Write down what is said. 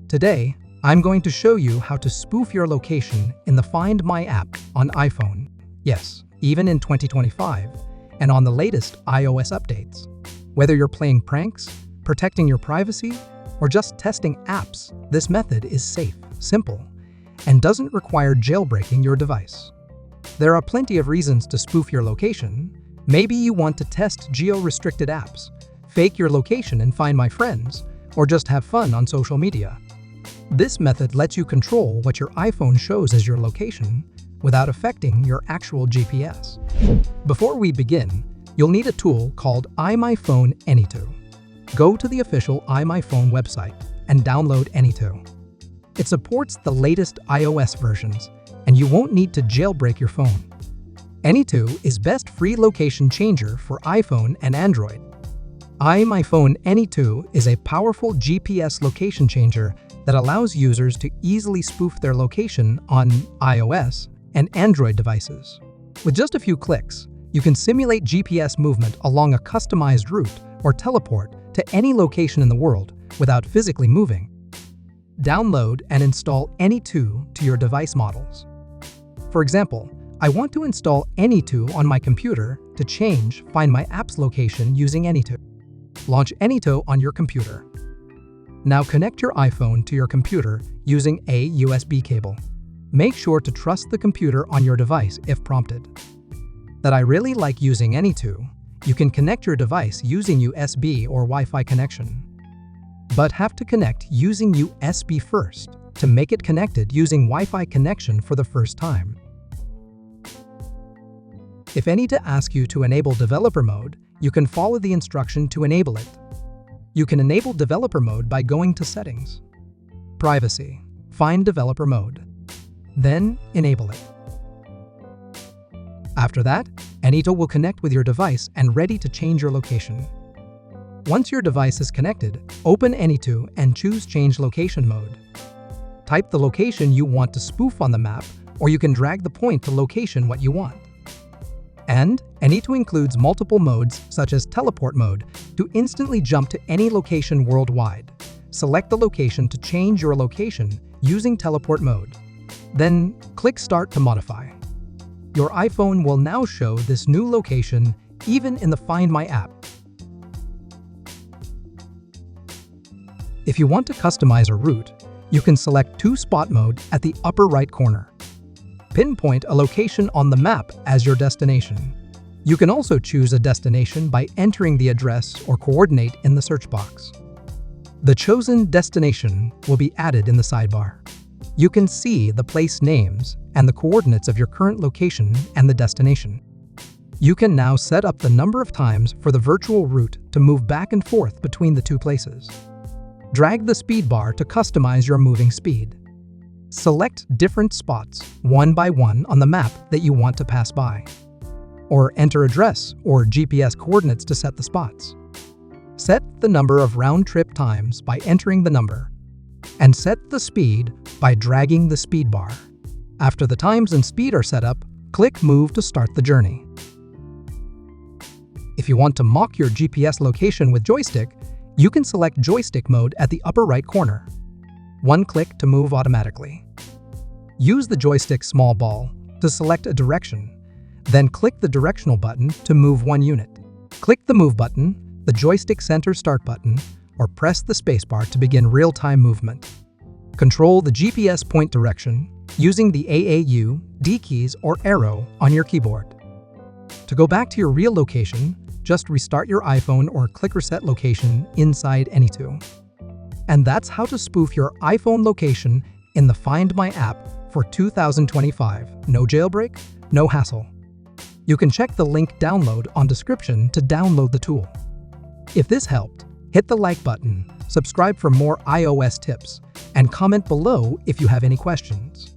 Today, I'm going to show you how to spoof your location in the Find My app on iPhone. Yes, even in 2025, and on the latest iOS updates. Whether you're playing pranks, protecting your privacy, or just testing apps, this method is safe, simple, and doesn't require jailbreaking your device. There are plenty of reasons to spoof your location. Maybe you want to test geo-restricted apps, fake your location and find my friends, or just have fun on social media. This method lets you control what your iPhone shows as your location without affecting your actual GPS. Before we begin, you'll need a tool called iMyFone Any2. Go to the official iMyFone website and download Any2. It supports the latest iOS versions, and you won't need to jailbreak your phone. Any2 is best free location changer for iPhone and Android. iMyFone Any2 is a powerful GPS location changer that allows users to easily spoof their location on iOS and Android devices. With just a few clicks, you can simulate GPS movement along a customized route or teleport to any location in the world without physically moving. Download and install Any2 to your device models. For example, I want to install Any2 on my computer to Find My app's location using Any2. Launch Any2 on your computer. Now connect your iPhone to your computer using a USB cable. Make sure to trust the computer on your device if prompted. That I really like using Any2, you can connect your device using USB or Wi-Fi connection, but have to connect using USB first to make it connected using Wi-Fi connection for the first time. If Any2 asks you to enable developer mode, you can follow the instruction to enable it. You can enable developer mode by going to Settings, Privacy, find Developer Mode, then enable it. After that, Any2 will connect with your device and ready to change your location. Once your device is connected, open Any2 and choose Change Location Mode. Type the location you want to spoof on the map, or you can drag the point to location what you want. And Any2 includes multiple modes such as Teleport Mode to instantly jump to any location worldwide. Select the location to change your location using Teleport Mode. Then click Start to modify. Your iPhone will now show this new location even in the Find My app. If you want to customize a route, you can select Two-Spot Mode at the upper right corner. Pinpoint a location on the map as your destination. You can also choose a destination by entering the address or coordinate in the search box. The chosen destination will be added in the sidebar. You can see the place names and the coordinates of your current location and the destination. You can now set up the number of times for the virtual route to move back and forth between the two places. Drag the speed bar to customize your moving speed. Select different spots, one by one, on the map that you want to pass by. Or enter address or GPS coordinates to set the spots. Set the number of round-trip times by entering the number. And set the speed by dragging the speed bar. After the times and speed are set up, click Move to start the journey. If you want to mock your GPS location with Joystick, you can select Joystick Mode at the upper right corner. One click to move automatically. Use the joystick small ball to select a direction, then click the directional button to move one unit. Click the Move button, the joystick center start button, or press the spacebar to begin real-time movement. Control the GPS point direction using the AAU, D keys, or arrow on your keyboard. To go back to your real location, just restart your iPhone or click Reset Location inside Any2. And that's how to spoof your iPhone location in the Find My app for 2025. No jailbreak, no hassle. You can check the link download on description to download the tool. If this helped, hit the like button, subscribe for more iOS tips, and comment below if you have any questions.